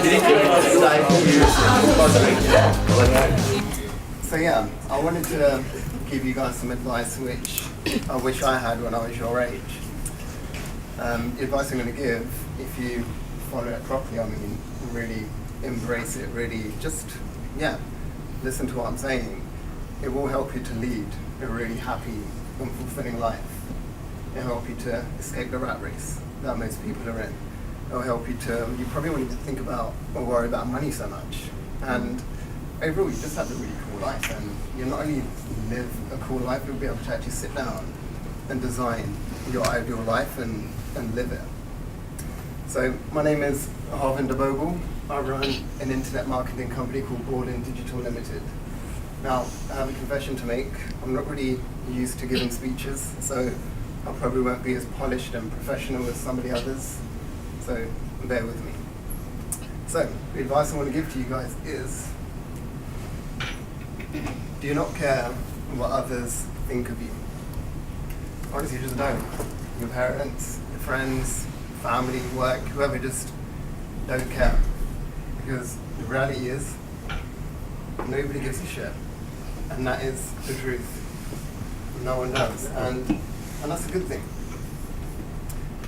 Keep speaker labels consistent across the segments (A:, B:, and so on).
A: So yeah, I wanted to give you guys some advice which I wish I had when I was your age. The advice I'm going to give, if you follow it properly, I mean, really embrace it, really just, yeah, listen to what I'm saying. It will help you to lead a really happy and fulfilling life. It'll help you to escape the rat race that most people are in. It'll help you to, you probably won't even think about or worry about money so much. And overall, you just have a really cool life, and you not only live a cool life, you'll be able to actually sit down and design your ideal life and live it. So my name is Harvinder Bhogal. I run an internet marketing company called Ballin Digital Limited. Now, I have a confession to make. I'm not really used to giving speeches, so I probably won't be as polished and professional as some of the others, so bear with me. So, the advice I want to give to you guys is, do not care what others think of you. Honestly, just don't. Your parents, your friends, family, work, whoever, just don't care. Because the reality is, nobody gives a shit. And that is the truth. No one does. And that's a good thing.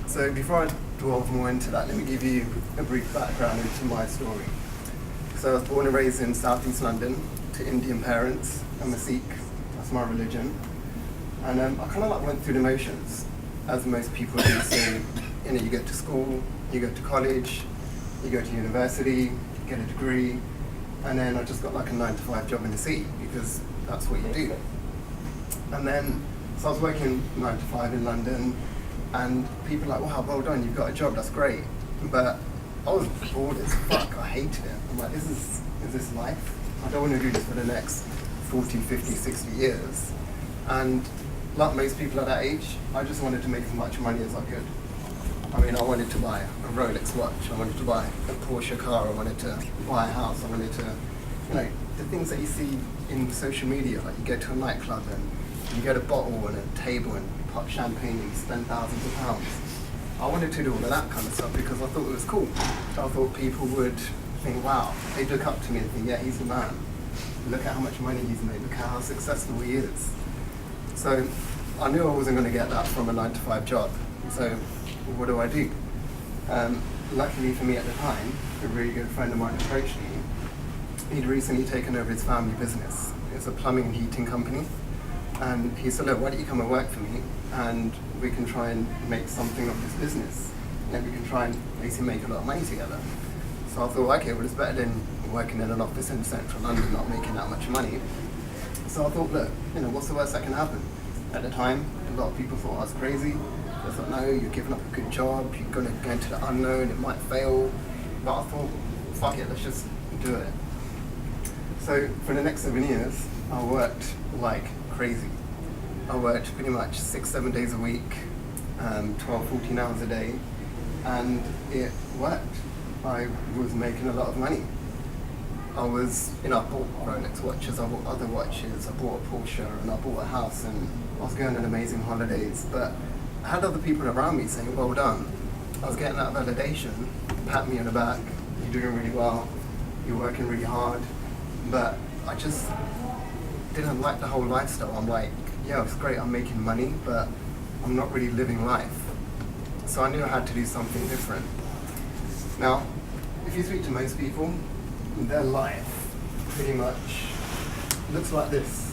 A: So before I delve more into that, let me give you a brief background into my story. So I was born and raised in southeast London to Indian parents. I'm a Sikh, that's my religion. And I kind of like went through the motions, as most people do. So, you know, you go to school, you go to college, you go to university, get a degree, and then I just got like a 9-to-5 job in the city, because that's what you do. And then, so I was working 9-to-5 in London, and people are like, wow, well done, you've got a job, that's great. But I was bored as fuck, I hated it. I'm like, is this life? I don't want to do this for the next 40, 50, 60 years. And like most people at that age, I just wanted to make as much money as I could. I mean, I wanted to buy a Rolex watch, I wanted to buy a Porsche car, I wanted to buy a house, I wanted to, you know, the things that you see in social media, like you go to a nightclub and you get a bottle and a table and you pop champagne and you spend thousands of pounds. I wanted to do all of that kind of stuff because I thought it was cool. I thought people would think, wow, they'd look up to me and think, yeah, he's the man. Look at how much money he's made, look at how successful he is. So I knew I wasn't going to get that from a 9-to-5 job. So what do I do? Luckily for me at the time, a really good friend of mine approached me. He'd recently taken over his family business. It's a plumbing and heating company. And he said, look, why don't you come and work for me, and we can try and make something of this business. And then we can try and basically make a lot of money together. So I thought, okay, well, it's better than working in an office in central London, not making that much money. So I thought, look, you know, what's the worst that can happen? At the time, a lot of people thought I was crazy. They thought, no, you're giving up a good job, you're going to go into the unknown, it might fail. But I thought, fuck it, let's just do it. So for the next 7 years, I worked like crazy. I worked pretty much 6-7 days a week, 12-14 hours a day, and it worked. I was making a lot of money. I was, you know, I bought Rolex watches, I bought other watches, I bought a Porsche, and I bought a house, and I was going on amazing holidays. But I had other people around me saying, well done. I was getting that validation, pat me on the back, you're doing really well, you're working really hard. But I just didn't like the whole lifestyle. I'm like, yeah, it's great, I'm making money, but I'm not really living life. So I knew I had to do something different. Now, if you speak to most people, their life pretty much looks like this.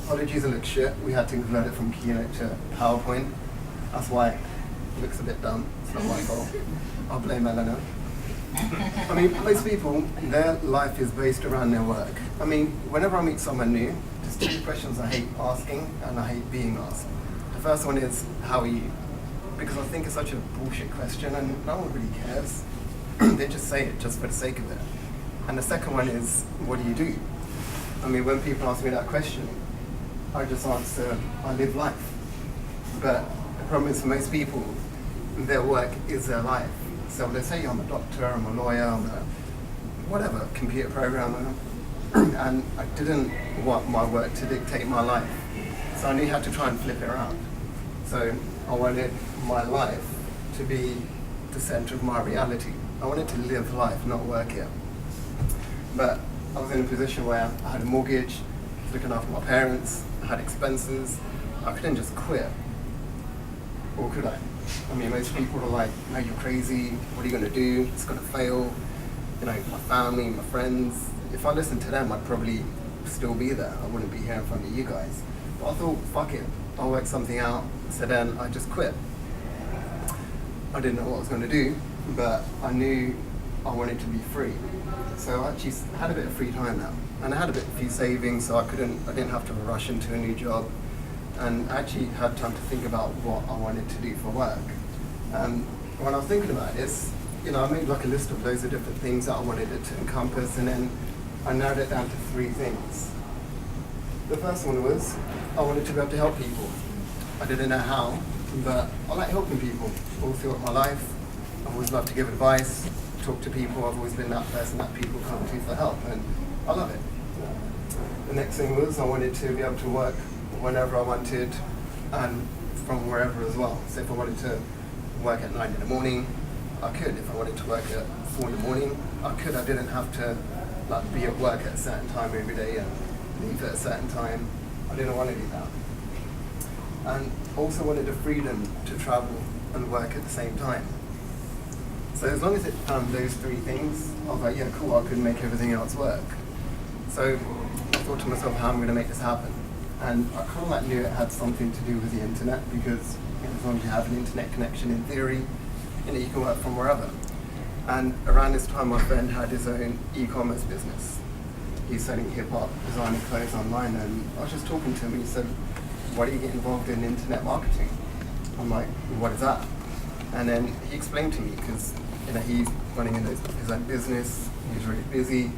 A: Apologies, it looks shit. We had to convert it from Keynote to PowerPoint. That's why it looks a bit dumb. It's not my fault. I'll blame Eleanor. I mean, most people, their life is based around their work. I mean, whenever I meet someone new, there's 2 questions I hate asking and I hate being asked. The first one is, how are you? Because I think it's such a bullshit question and no one really cares. They just say it just for the sake of it. And the second one is, what do you do? I mean, when people ask me that question, I just answer, I live life. But the problem is for most people, their work is their life. So they say, I'm a doctor, I'm a lawyer, I'm a whatever, computer programmer. And I didn't want my work to dictate my life. So I knew how to try and flip it around. So I wanted my life to be the center of my reality. I wanted to live life, not work it. But I was in a position where I had a mortgage, looking after my parents, I had expenses. I couldn't just quit. Or could I? I mean, most people are like, no, you're crazy, what are you going to do? It's going to fail. You know, my family, my friends. If I listened to them, I'd probably still be there. I wouldn't be here in front of you guys. But I thought, fuck it, I'll work something out. So then I just quit. I didn't know what I was going to do, but I knew I wanted to be free. So I actually had a bit of free time now. And I had a few savings, so I didn't have to rush into a new job. And I actually had time to think about what I wanted to do for work. When I was thinking about this, you know, I made like a list of loads of different things that I wanted it to encompass, and then I narrowed it down to 3 things. The first one was I wanted to be able to help people. I didn't know how, but I like helping people all throughout my life. I've always loved to give advice, talk to people. I've always been that person that people come to for help, and I love it. The next thing was I wanted to be able to work whenever I wanted and from wherever as well. So if I wanted to work at 9 in the morning, I could. If I wanted to work at 4 in the morning, I could. I didn't have to like be at work at a certain time every day and leave at a certain time. I didn't want to do that. And also wanted the freedom to travel and work at the same time. So as long as it those 3 things, I was like, yeah, cool, I could make everything else work. So I thought to myself, how am I going to make this happen? And I kind of like knew it had something to do with the internet, because as long as you have an internet connection, in theory, you know, you can work from wherever. And around this time, my friend had his own e-commerce business. He's selling hip-hop, designing clothes online, and I was just talking to him, and he said, why do you get involved in internet marketing? I'm like, what is that? And then he explained to me, because you know, he's running his own business, he was really busy,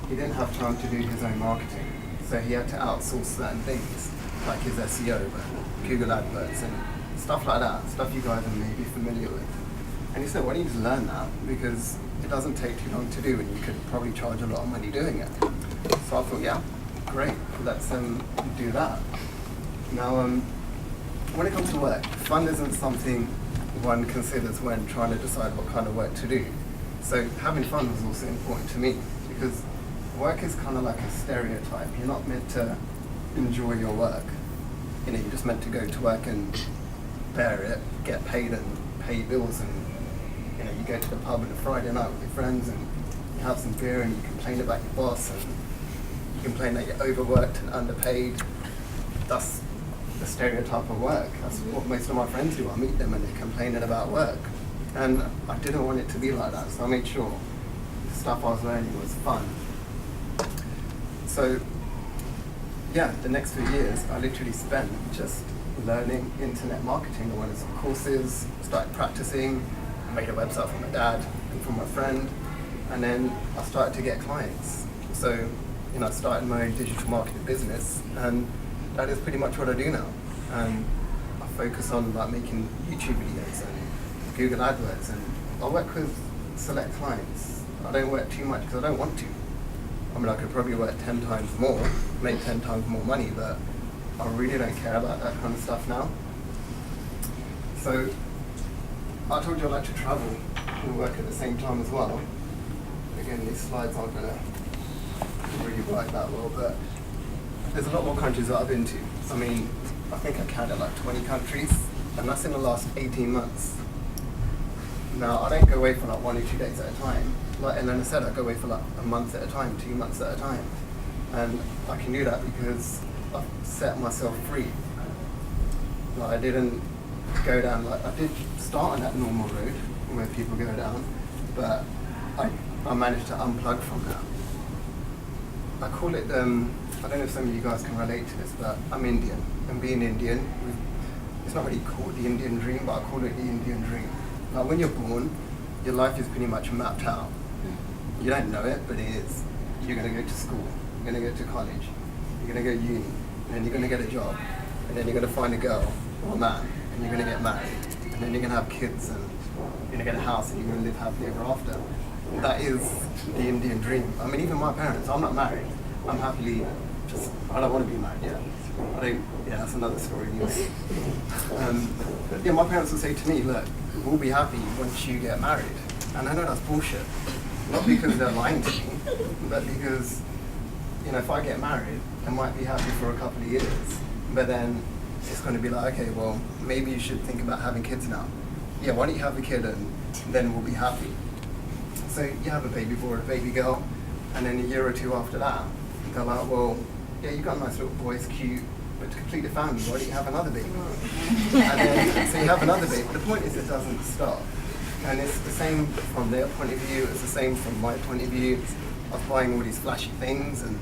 A: he didn't have time to do his own marketing. So he had to outsource certain things, like his SEO, Google AdWords, and stuff like that, stuff you guys are maybe familiar with. And he said, why don't you just learn that? Because it doesn't take too long to do, and you could probably charge a lot of money doing it. So I thought, yeah, great, let's do that. Now, when it comes to work, fun isn't something one considers when trying to decide what kind of work to do. So having fun was also important to me, because work is kind of like a stereotype. You're not meant to enjoy your work. You know, you're just meant to go to work and bear it, get paid and pay bills, and you know, you go to the pub on a Friday night with your friends and you have some beer and you complain about your boss and you complain that you're overworked and underpaid. That's the stereotype of work. That's what most of my friends do. I meet them and they're complaining about work. And I didn't want it to be like that, so I made sure the stuff I was learning was fun. So, yeah, the next few years I literally spent just learning internet marketing. I went to some courses, started practicing, I made a website for my dad and for my friend, and then I started to get clients. So, you know, I started my own digital marketing business, and that is pretty much what I do now. And I focus on like making YouTube videos and Google AdWords, and I work with select clients. I don't work too much because I don't want to. I mean, I could probably work 10 times more, make 10 times more money, but I really don't care about that kind of stuff now. So I told you I like to travel and work at the same time as well. Again, these slides aren't going to really work that well, but there's a lot more countries that I've been to. I mean, I think I counted like 20 countries, and that's in the last 18 months. Now, I don't go away for like 1 or 2 days at a time. Like, and then I said I go away for like a month at a time, 2 months at a time. And I can do that because I've set myself free. Like, I didn't go down, like, I did start on that normal road where people go down, but I managed to unplug from that. I call it, I don't know if some of you guys can relate to this, but I'm Indian. And being Indian, it's not really called the Indian dream, but I call it the Indian dream. Like, when you're born, your life is pretty much mapped out. You don't know it, but it is. You're going to go to school, you're going to go to college, you're going to go to uni, and then you're going to get a job, and then you're going to find a girl or a man, and you're going to get married, and then you're going to have kids, and you're going to get a house, and you're going to live happily ever after. That is the Indian dream. I mean, even my parents, I'm not married. I'm happily just, I don't want to be married yet. That's another story. Yeah, my parents would say to me, look, we'll be happy once you get married. And I know that's bullshit. Not because they're lying to me, but because, if I get married, I might be happy for a couple of years, but then it's going to be like, okay, well, maybe you should think about having kids now. Yeah, why don't you have a kid and then we'll be happy. So you have a baby boy or a baby girl, and then a year or two after that, they're like, well, yeah, you got a nice little boy, it's cute, but to complete the family, why don't you have another baby? And then, so you have another baby. The point is it doesn't stop. And it's the same from their point of view, it's the same from my point of view. Of buying all these flashy things, and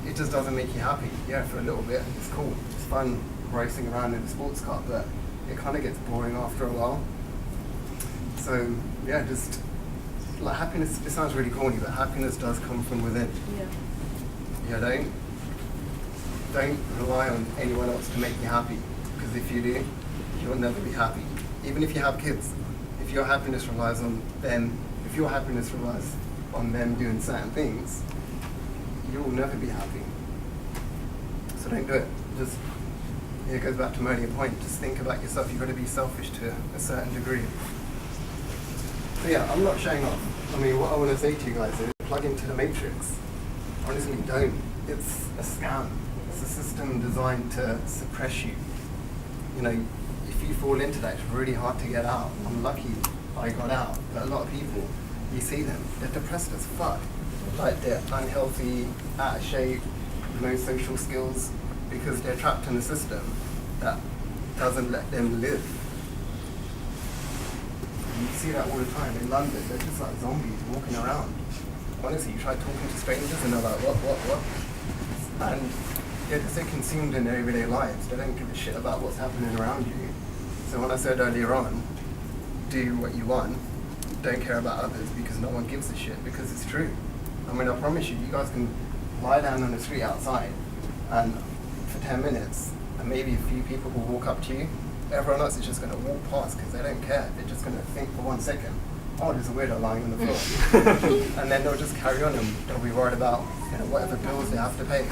A: it just doesn't make you happy. Yeah, for a little bit, it's cool. It's fun racing around in a sports car, but it kind of gets boring after a while. So yeah, just like happiness, it sounds really corny, but happiness does come from within. Yeah, don't rely on anyone else to make you happy, because if you do, you'll never be happy. Even if you have kids, if your happiness relies on them, if your happiness relies on them doing certain things, you'll never be happy. So don't do it. Just, it goes back to my earlier point, just think about yourself. You've got to be selfish to a certain degree. So yeah, I'm not showing off. I mean, what I want to say to you guys is plug into the matrix. Honestly, don't. It's a scam. It's a system designed to suppress you. If you fall into that, it's really hard to get out. I'm lucky I got out, but a lot of people, you see them, they're depressed as fuck. Like they're unhealthy, out of shape, no social skills, because they're trapped in a system that doesn't let them live. You see that all the time in London, they're just like zombies walking around. Honestly, you try talking to strangers and they're like, what? And they're just so consumed in their everyday lives, they don't give a shit about what's happening around you. So when I said earlier on, do what you want, don't care about others because no one gives a shit, because it's true. I mean, I promise you, you guys can lie down on the street outside and for 10 minutes and maybe a few people will walk up to you. Everyone else is just going to walk past because they don't care. They're just going to think for 1 second, oh, there's a weirdo lying on the floor. And then they'll just carry on and they'll be worried about whatever bills they have to pay.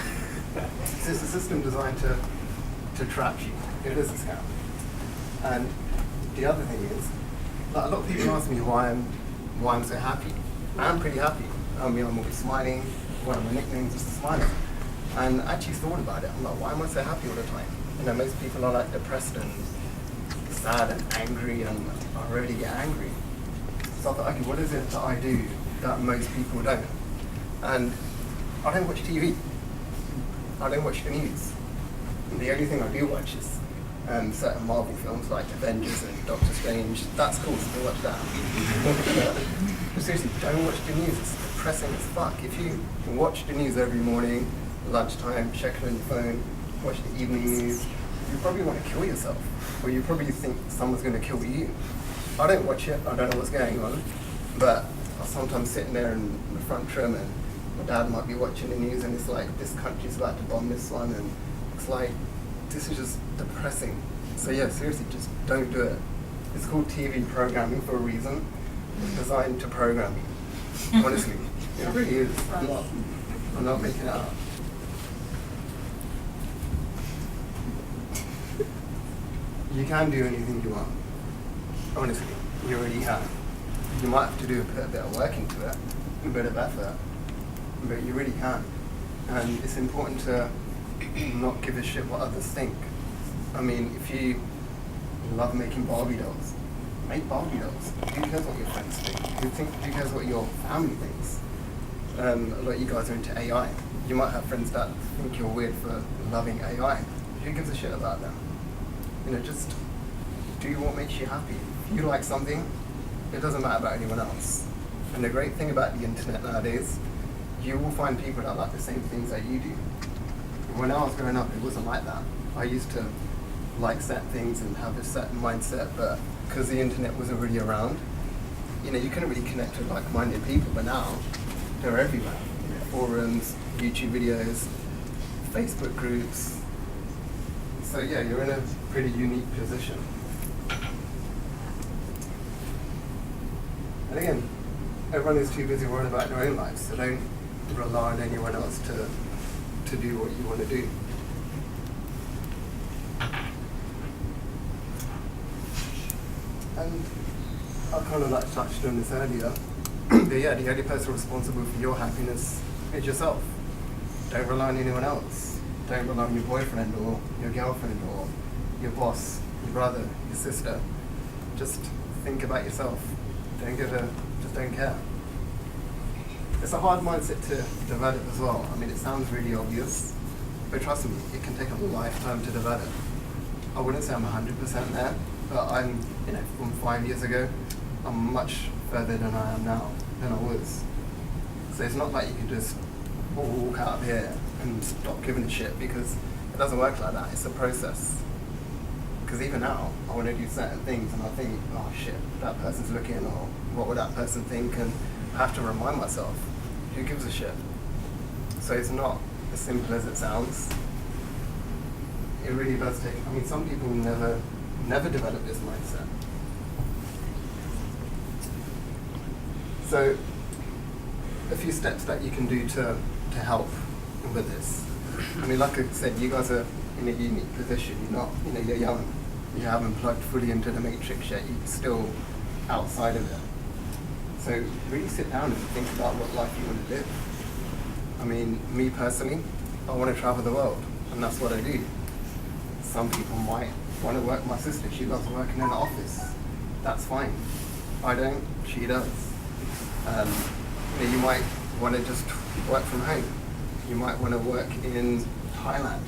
A: So it's a system designed to trap you. It is a scam. And the other thing is, like, a lot of people ask me why I'm so happy. I'm pretty happy. I mean, I'm always smiling. One of my nicknames is smiling. And I actually thought about it. I'm like, why am I so happy all the time? Most people are like depressed and sad and angry, and I rarely get angry. So I thought, okay, what is it that I do that most people don't? And I don't watch TV. I don't watch the news. And the only thing I do watch is certain Marvel films like Avengers and Doctor Strange. That's cool, so watch that. But seriously, don't watch the news. It's depressing as fuck. If you watch the news every morning, lunchtime, check it on your phone, watch the evening news, you probably want to kill yourself, or you probably think someone's going to kill you. I don't watch it, I don't know what's going on, but I'm sometimes sitting there in the front trim and my dad might be watching the news and it's like, this country's about to bomb this one, and it's like, this is just depressing. So yeah, seriously, just don't do it. It's called TV programming for a reason. It's designed to program you. Honestly, it really is. I'm not making it up. You can do anything you want. Honestly, you already can. You might have to do a bit of work into it, a bit of effort, but you really can. And it's important to not give a shit what others think. I mean, if you love making Barbie dolls, make Barbie dolls. Who cares what your friends think? Who cares what your family thinks? A lot of you guys are into AI. You might have friends that think you're weird for loving AI. Who gives a shit about them? Just do what makes you happy. If you like something, it doesn't matter about anyone else. And the great thing about the internet nowadays, you will find people that like the same things that you do. When I was growing up, it wasn't like that. I used to like certain things and have a certain mindset, but because the internet wasn't really around, you couldn't really connect with like-minded people, but now they're everywhere. Forums, YouTube videos, Facebook groups. So yeah, you're in a pretty unique position. And again, everyone is too busy worrying about their own lives, so don't rely on anyone else to do what you want to do. And I kind of like touched on this earlier. But yeah, the only person responsible for your happiness is yourself. Don't rely on anyone else. Don't rely on your boyfriend or your girlfriend or your boss, your brother, your sister. Just think about yourself. Just don't care. It's a hard mindset to develop as well. I mean, it sounds really obvious, but trust me, it can take a lifetime to develop. I wouldn't say I'm 100% there, but I'm, from 5 years ago, I'm much further than I am now, than I was. So it's not like you can just walk out of here and stop giving a shit, because it doesn't work like that. It's a process. Because even now, I want to do certain things and I think, oh shit, that person's looking, or what would that person think? And I have to remind myself, who gives a shit? So it's not as simple as it sounds. It really does take, some people never develop this mindset. So a few steps that you can do to help with this. Like I said, you guys are in a unique position. You're not, you're young. You haven't plugged fully into the matrix yet. You're still outside of it. So really sit down and think about what life you want to live. Me personally, I want to travel the world, and that's what I do. Some people might want to work. My sister, she loves working in an office. That's fine. I don't. She does. You might want to just work from home. You might want to work in Thailand.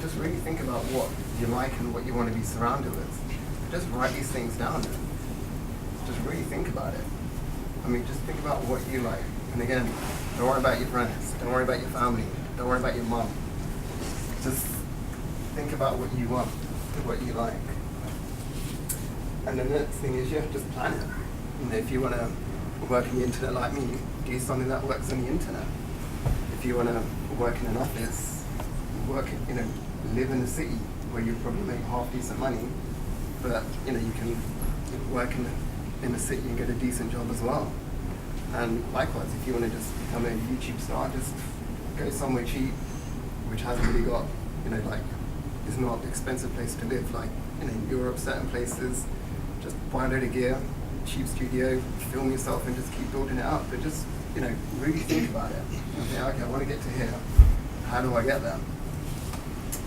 A: Just really think about what you like and what you want to be surrounded with. Just write these things down. Just really think about it. Just think about what you like. And again, don't worry about your friends. Don't worry about your family. Don't worry about your mum. Just think about what you want, what you like. And the next thing is, just plan it. If you want to work in the internet like me, do something that works on the internet. If you want to work in an office, live in a city where you probably make half decent money, but you can work in a city and get a decent job as well. And likewise, if you want to just become a YouTube star, just go somewhere cheap, which hasn't really got, it's not an expensive place to live, like in Europe, certain places. Just buy a load of gear, cheap studio, film yourself and just keep building it up. But just, really think about it. And think, okay, I want to get to here. How do I get there?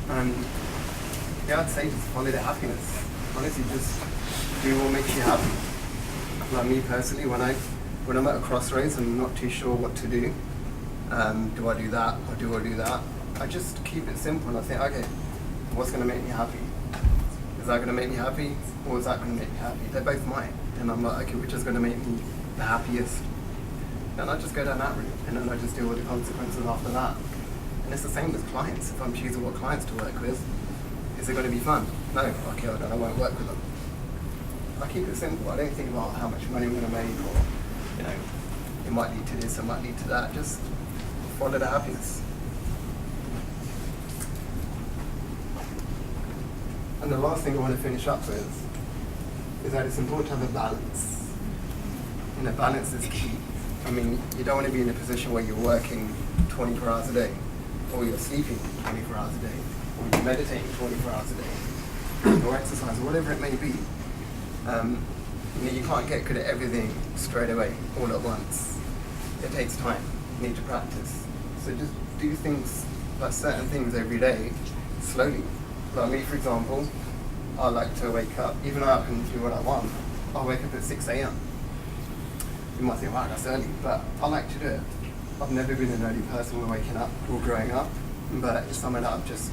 A: And I'd say just follow the happiness. Honestly, just do what makes you happy. Like me personally, when I'm at a crossroads and I'm not too sure what to do, do I do that or do I do that? I just keep it simple and I think, okay, what's going to make me happy? Is that going to make me happy, or is that going to make me happy? They both might. And I'm like, okay, which is going to make me the happiest? And I just go down that route, and then I just deal with the consequences after that. And it's the same with clients. If I'm choosing what clients to work with, is it going to be fun? No, okay, then I won't work with them. I keep it simple. I don't think about how much money I'm going to make, or, it might lead to this, it might lead to that. Just follow the happiness. And the last thing I want to finish up with is that it's important to have a balance. Balance is key. You don't want to be in a position where you're working 24 hours a day, or you're sleeping 24 hours a day, or you're meditating 24 hours a day, or exercise, whatever it may be. You can't get good at everything straight away, all at once. It takes time. You need to practice. So just do things, like certain things every day, slowly. Like me, for example, I like to wake up, even though I can do what I want, I'll wake up at 6 a.m. You might think, wow, that's early, but I like to do it. I've never been an early person when waking up or growing up, but it's something that I've just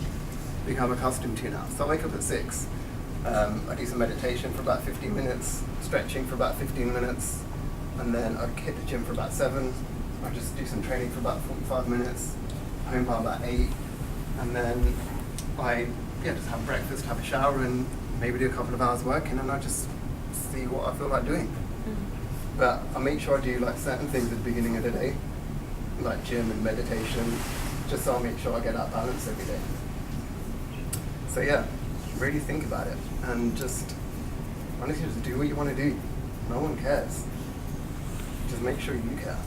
A: become accustomed to now. So I wake up at 6, I do some meditation for about 15 minutes, stretching for about 15 minutes, and then I hit the gym for about 7, I just do some training for about 45 minutes, home by about 8, and then I just have breakfast, have a shower, and maybe do a couple of hours work, and then I just see what I feel like doing. Mm-hmm. But I make sure I do certain things at the beginning of the day, like gym and meditation, just so I make sure I get that balance every day. So really think about it, and just honestly just do what you want to do. No one cares. Just make sure you care.